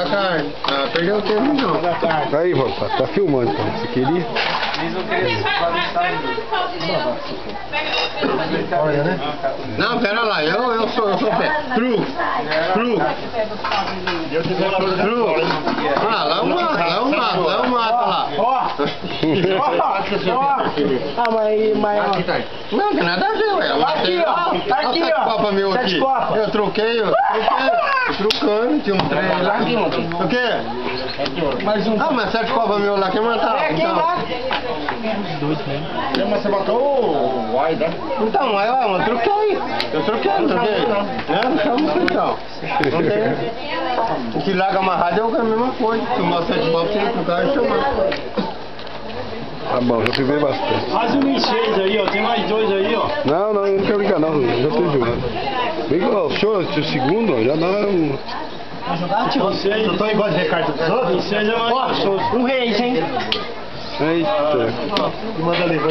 da carne. Ah, perdeu o tempo não. Aí, volta, tá filmando, então. Você queria? Olha, né? Não, pera lá, eu sou pé. Truco. Ah, lá é um mato lá. Ah, mas... Não tem nada a ver, ué. Aqui, ó. Aqui, ó. Copa meu aqui. 7 copas. Eu troquei. Trucando, tinha um trem lá. O quê? Mais um. Ah, mas 7 copas meu lá, quem matar? É, quem lá? Mas você botou o Uai, né? Então, aí eu troquei. Eu troquei, não troquei. Não chama então. Não tem. Se larga amarrado é a mesma coisa. Tomar 7 copas, você trocar e chamar. Tá bom, já filmei bastante. Faz um 6 aí, ó. Tem mais 2 aí, ó. Não, eu não quero brincar não, já tô jogando. Vem com o senhor, o segundo, ó, já dá um... Vai jogar, tio? Eu tô igual de ver carta dos outros. 6 é mais gostoso. Um reis, hein? Eita. Manda ali, vô.